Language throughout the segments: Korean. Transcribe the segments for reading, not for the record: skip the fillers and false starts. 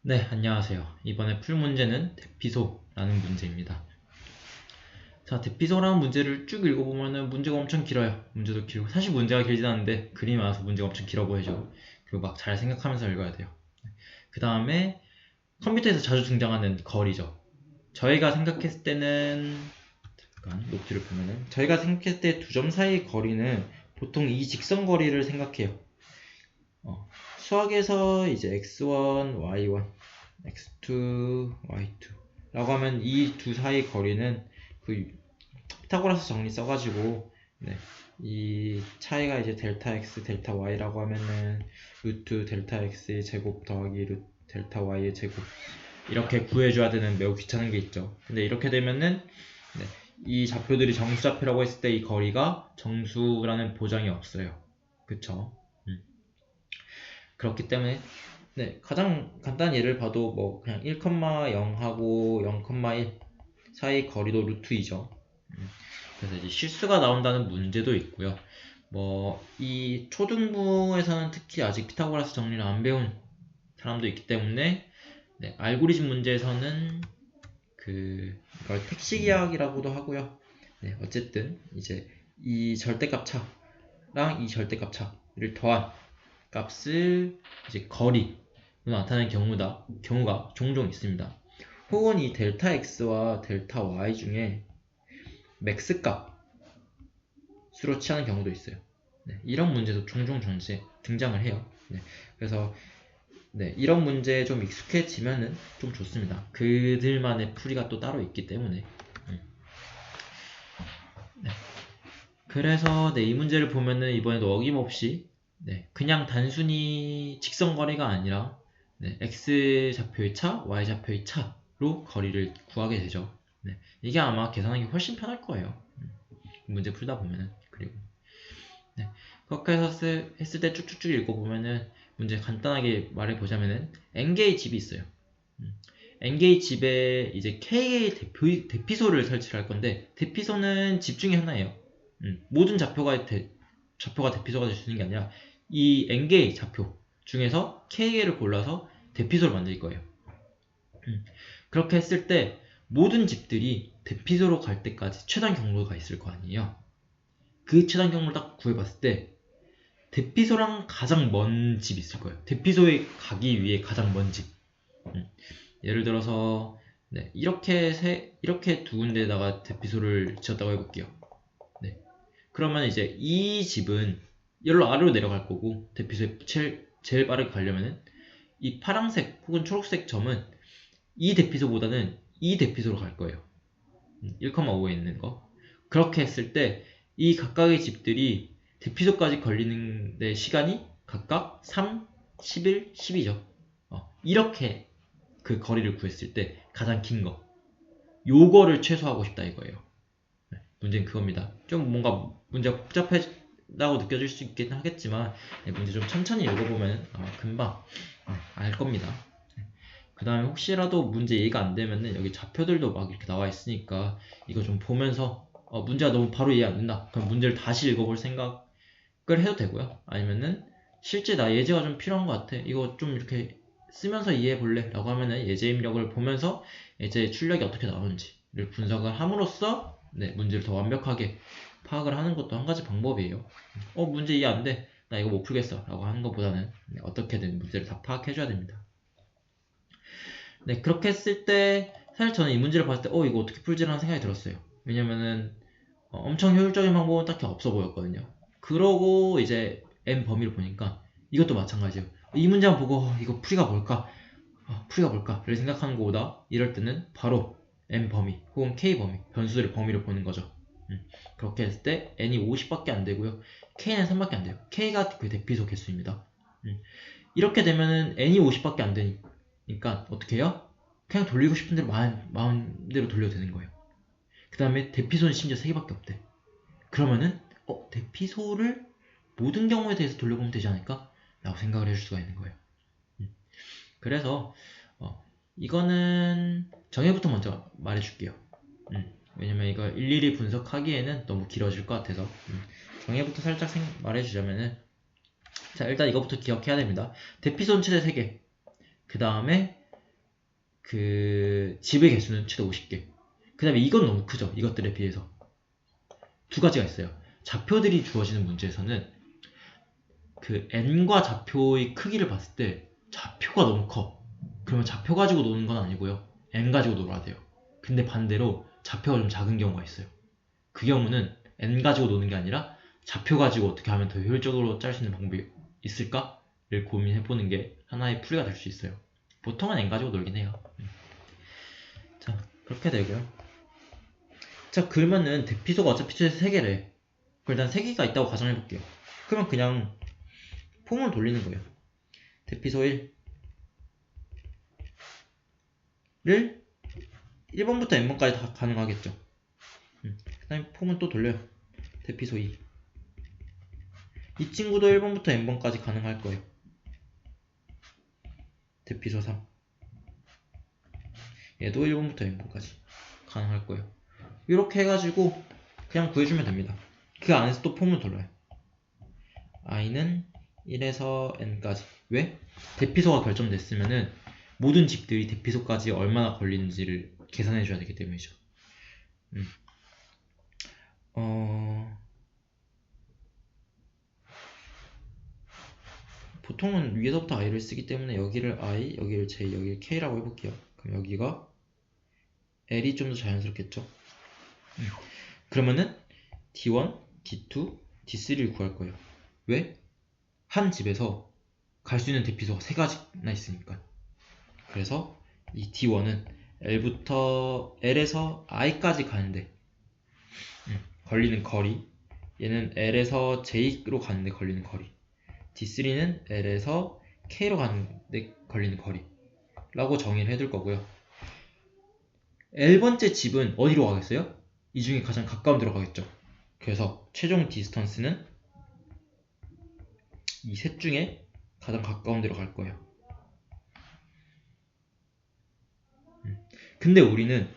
네, 안녕하세요. 이번에 풀 문제는 대피소라는 문제입니다. 자, 대피소라는 문제를 쭉 읽어보면은 문제가 엄청 길어요. 문제도 길고, 사실 문제가 길진 않은데 그림이 많아서 문제가 엄청 길어 보이죠. 그리고 막 잘 생각하면서 읽어야 돼요. 그 다음에 컴퓨터에서 자주 등장하는 거리죠. 저희가 생각했을 때는, 잠깐 노트를 보면은, 저희가 생각했을 때 두 점 사이의 거리는 보통 이 직선 거리를 생각해요. 수학에서 이제 x1, y1, x2, y2 라고 하면 이 두 사이 거리는 그 피타고라스 정리 써가지고, 네, 이 차이가 이제 델타 x, 델타 y라고 하면은 루트 델타 x의 제곱 더하기 루트 델타 y의 제곱, 이렇게 구해줘야 되는 매우 귀찮은 게 있죠. 근데 이렇게 되면은, 네, 이 좌표들이 정수 좌표라고 했을 때 이 거리가 정수라는 보장이 없어요. 그쵸? 그렇기 때문에, 네, 가장 간단한 예를 봐도 뭐 그냥 1,0하고 0,1 사이 거리도 루트 2죠. 그래서 이제 실수가 나온다는 문제도 있고요. 뭐 이 초등부에서는 특히 아직 피타고라스 정리를 안 배운 사람도 있기 때문에, 네, 알고리즘 문제에서는 이걸 택시기하학이라고도 하고요. 네, 어쨌든 이제 이 절대값 차랑 이 절대값 차를 더한 값을 이제 거리로 나타내는 경우가 종종 있습니다. 혹은 이 델타 x와 델타 y 중에 맥스 값으로 취하는 경우도 있어요. 네, 이런 문제도 종종 등장을 해요. 네, 그래서 네, 이런 문제에 좀 익숙해지면은 좀 좋습니다. 그들만의 풀이가 또 따로 있기 때문에. 네, 그래서 네, 이 문제를 보면은 이번에도 어김없이, 네, 그냥 단순히 직선거리가 아니라, 네, x 좌표의 차, y 좌표의 차로 거리를 구하게 되죠. 네, 이게 아마 계산하기 훨씬 편할 거예요. 문제 풀다 보면은. 그리고 네, 그렇게 해서 했을 때 쭉쭉쭉 읽어보면은, 문제 간단하게 말해보자면은 n개의 집이 있어요. n개의 집에 이제 k의 대피소를 설치를 할 건데, 대피소는 집 중에 하나예요. 모든 좌표가 대피소가 될 수 있는 게 아니라 이 n개의 좌표 중에서 k개를 골라서 대피소를 만들 거예요. 그렇게 했을 때 모든 집들이 대피소로 갈 때까지 최단 경로가 있을 거 아니에요. 그 최단 경로를 딱 구해봤을 때 대피소랑 가장 먼 집이 있을 거예요. 대피소에 가기 위해 가장 먼 집. 예를 들어서, 네, 이렇게 두 군데에다가 대피소를 지었다고 해볼게요. 네. 그러면 이제 이 집은 열로 아래로 내려갈 거고, 대피소에 제일 빠르게 가려면은 이 파란색 혹은 초록색 점은 이 대피소보다는 이 대피소로 갈 거예요. 1,5에 있는 거. 그렇게 했을 때 이 각각의 집들이 대피소까지 걸리는데 시간이 각각 3, 11, 12죠. 이렇게 그 거리를 구했을 때 가장 긴 거. 요거를 최소화하고 싶다 이거예요. 네, 문제는 그겁니다. 좀 뭔가 문제가 복잡하다고 느껴질 수 있긴 하겠지만, 네, 문제 좀 천천히 읽어보면 아마 금방, 네, 알 겁니다. 그 다음에 혹시라도 문제 이해가 안 되면은 여기 좌표들도 막 이렇게 나와 있으니까 이거 좀 보면서, 문제가 너무 바로 이해 안 된다, 그럼 문제를 다시 읽어볼 생각을 해도 되고요. 아니면은 실제 나 예제가 좀 필요한 것 같아, 이거 좀 이렇게 쓰면서 이해해 볼래 라고 하면은 예제 입력을 보면서 예제 출력이 어떻게 나오는지를 분석을 함으로써, 네, 문제를 더 완벽하게 파악을 하는 것도 한 가지 방법이에요. 문제 이해 안 돼, 나 이거 못 풀겠어 라고 하는 것보다는, 네, 어떻게든 문제를 다 파악해 줘야 됩니다. 네, 그렇게 했을 때 사실 저는 이 문제를 봤을 때 이거 어떻게 풀지라는 생각이 들었어요. 왜냐면은 엄청 효율적인 방법은 딱히 없어 보였거든요. 그러고 이제 n 범위를 보니까 이것도 마찬가지예요. 이 문제만 보고 이거 풀이가 뭘까를 생각하는 것보다 이럴 때는 바로 n 범위 혹은 k 범위, 변수들의 범위를 보는 거죠. 그렇게 했을 때 n이 50밖에 안 되고요, k는 3밖에 안 돼요. k가 그 대피소 개수입니다. 이렇게 되면은 n이 50밖에 안 되니까 어떻게 해요? 그냥 돌리고 싶은 대로 마음대로 돌려도 되는 거예요. 그 다음에 대피소는 심지어 3개밖에 없대. 그러면은 대피소를 모든 경우에 대해서 돌려보면 되지 않을까? 라고 생각을 해줄 수가 있는 거예요. 그래서 이거는 정의부터 먼저 말해줄게요. 왜냐면 이거 일일이 분석하기에는 너무 길어질 것 같아서 정의부터 살짝 말해주자면은, 자, 일단 이거부터 기억해야 됩니다. 대피소는 최대 3개, 그 다음에 그 집의 개수는 최대 50개. 그 다음에 이건 너무 크죠. 이것들에 비해서. 두 가지가 있어요. 좌표들이 주어지는 문제에서는 그 n과 좌표의 크기를 봤을 때 좌표가 너무 커. 그러면 좌표 가지고 노는 건 아니고요. n 가지고 놀아야 돼요. 근데 반대로 좌표가 좀 작은 경우가 있어요. 그 경우는 n 가지고 노는 게 아니라 좌표 가지고 어떻게 하면 더 효율적으로 짤 수 있는 방법이 있을까를 고민해보는 게 하나의 풀이가 될 수 있어요. 보통은 n 가지고 놀긴 해요. 자, 그렇게 되고요. 자, 그러면은 대피소가 어차피 최대 3개래. 그럼 일단 3개가 있다고 가정해볼게요. 그러면 그냥 폼을 돌리는 거예요. 대피소 1을 1번부터 n번까지 다 가능하겠죠. 그 다음에 폼은 또 돌려요. 대피소 2. 이 친구도 1번부터 n번까지 가능할 거예요. 대피소 3. 얘도 1번부터 n번까지 가능할 거예요. 이렇게 해가지고 그냥 구해주면 됩니다. 그 안에서 또 폼을 돌려요. i는 1에서 n까지. 왜? 대피소가 결정됐으면은 모든 집들이 대피소까지 얼마나 걸리는지를 계산해줘야 되기 때문이죠. 보통은 위에서부터 i를 쓰기 때문에 여기를 i, 여기를 j, 여기를 k라고 해볼게요. 그럼 여기가 l이 좀 더 자연스럽겠죠? 그러면은 d1, d2, d3를 구할 거예요. 왜? 한 집에서 갈 수 있는 대피소가 3가지나 있으니까. 그래서 이 d1은 l에서 i까지 가는데 걸리는 거리, 얘는 l에서 j로 가는데 걸리는 거리, d3는 l에서 k로 가는데 걸리는 거리 라고 정의를 해둘 거고요. L번째 집은 어디로 가겠어요? 이 중에 가장 가까운 데로 가겠죠. 그래서 최종 디스턴스는 이 셋 중에 가장 가까운 데로 갈 거예요. 근데 우리는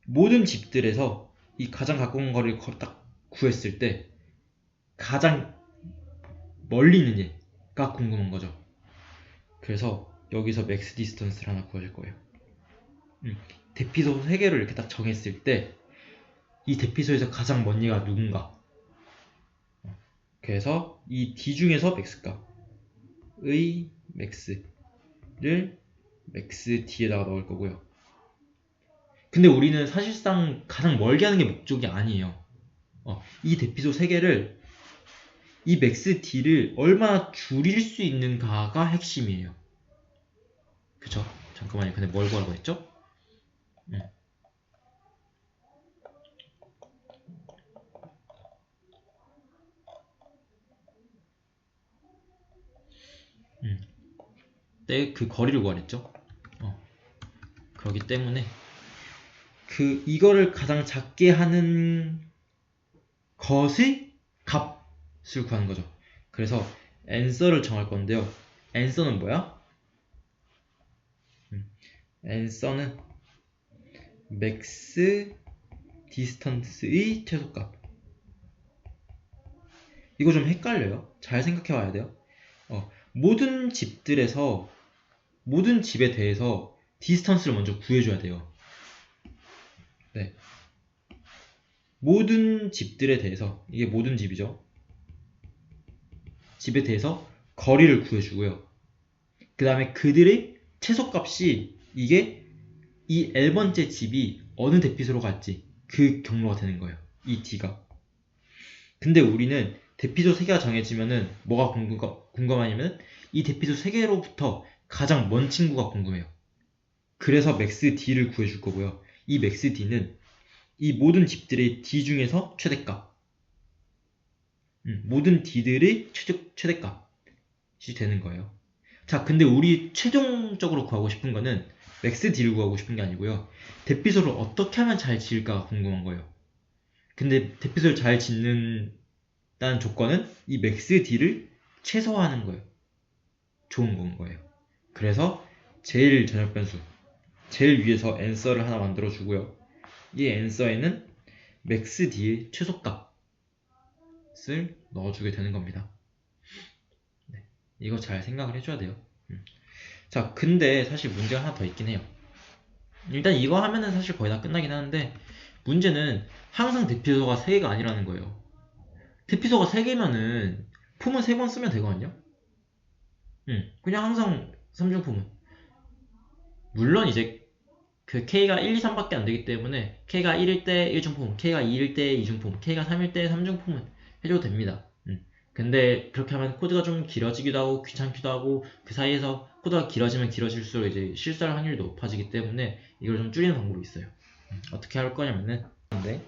모든 집들에서 이 가장 가까운 거리를 딱 구했을 때 가장 멀리 있는 얘가 궁금한 거죠. 그래서 여기서 맥스 디스턴스를 하나 구해줄 거예요. 대피소 3개를 이렇게 딱 정했을 때 이 대피소에서 가장 먼 얘가 누군가. 그래서 이 D 중에서 맥스 값의 맥스를 맥스 D에다가 넣을 거고요. 근데 우리는 사실상 가장 멀게 하는 게 목적이 아니에요. 이 대피소 3개를 이 맥스 D를 얼마나 줄일 수 있는가가 핵심이에요. 그쵸? 잠깐만요. 근데 뭘 구하라고 했죠? 그 거리를 구하랬죠? 그렇기 때문에 이거를 가장 작게 하는 것의 값을 구하는 거죠. 그래서 answer를 정할 건데요. answer는 뭐야? answer는 max distance의 최소값. 이거 좀 헷갈려요. 잘 생각해 봐야 돼요. 모든 집들에서 모든 집에 대해서 디스턴스를 먼저 구해줘야 돼요. 네. 모든 집들에 대해서, 이게 모든 집이죠. 집에 대해서 거리를 구해주고요. 그 다음에 그들의 최소값이 이게 이 L번째 집이 어느 대피소로 갈지 그 경로가 되는 거예요. 이 D가. 근데 우리는 대피소 3개가 정해지면은 뭐가 궁금하냐면 이 대피소 3개로부터 가장 먼 친구가 궁금해요. 그래서 맥스 D를 구해줄 거고요. 이 맥스 D는 이 모든 집들의 D 중에서 최대값. 모든 D들의 최대값이 되는 거예요. 자, 근데 우리 최종적으로 구하고 싶은 거는 맥스 D를 구하고 싶은 게 아니고요. 대피소를 어떻게 하면 잘 지을까가 궁금한 거예요. 근데 대피소를 잘 짓는다는 조건은 이 맥스 D를 최소화하는 거예요. 좋은 건 거예요. 그래서 제일 전역 변수, 제일 위에서 answer를 하나 만들어 주고요. 이 answer에는 맥스 D의 최소값을 넣어주게 되는 겁니다. 네, 이거 잘 생각을 해줘야 돼요. 자, 근데 사실 문제가 하나 더 있긴 해요. 일단 이거 하면은 사실 거의 다 끝나긴 하는데 문제는 항상 대피소가 3개가 아니라는 거예요. 대피소가 3개면은 폼은 3번 쓰면 되거든요. 그냥 항상 3중폼은 물론 이제 그 K가 1, 2, 3밖에 안 되기 때문에 K가 1일 때 1중폼, K가 2일 때 2중폼, K가 3일 때 3중폼은 해줘도 됩니다. 근데 그렇게 하면 코드가 좀 길어지기도 하고 귀찮기도 하고 그 사이에서 코드가 길어지면 길어질수록 이제 실수할 확률이 높아지기 때문에 이걸 좀 줄이는 방법이 있어요. 어떻게 할 거냐면은 네.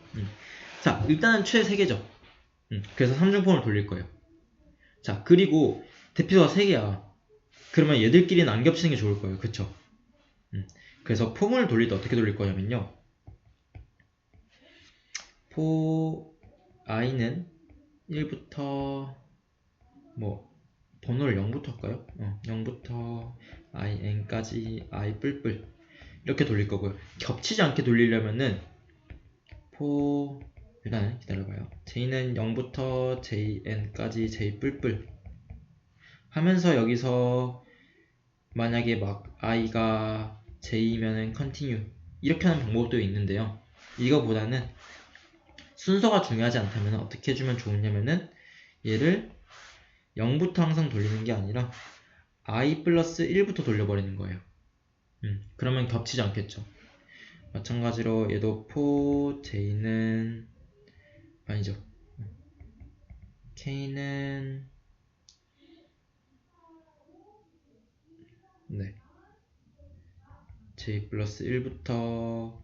자 일단은 최 3개죠. 그래서 3중폼을 돌릴 거예요. 자 그리고 대피소가 3개야. 그러면 얘들끼리는 안 겹치는 게 좋을 거예요. 그쵸? 그래서 폼을 돌릴 때 어떻게 돌릴 거냐면요. for i는 1부터 뭐 번호를 0부터 할까요? 0부터 in까지 i 뿔뿔 이렇게 돌릴 거고요. 겹치지 않게 돌리려면은 for 일단은 기다려봐요. j는 0부터 jn까지 j 뿔뿔 하면서 여기서 만약에 막 i가 j면은 continue 이렇게 하는 방법도 있는데요. 이거보다는 순서가 중요하지 않다면 어떻게 해주면 좋으냐면은 얘를 0부터 항상 돌리는 게 아니라 i 플러스 1부터 돌려버리는 거예요. 그러면 겹치지 않겠죠. 마찬가지로 얘도 for j는 아니죠. k는 네 j 플러스 1부터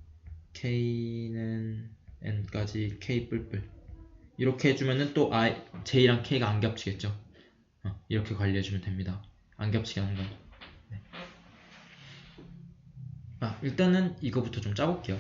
k는 n까지 k 뿔뿔 이렇게 해주면은 또 j랑 k가 안 겹치겠죠. 이렇게 관리해주면 됩니다. 안 겹치게 하는 건. 일단은 이거부터 좀 짜볼게요.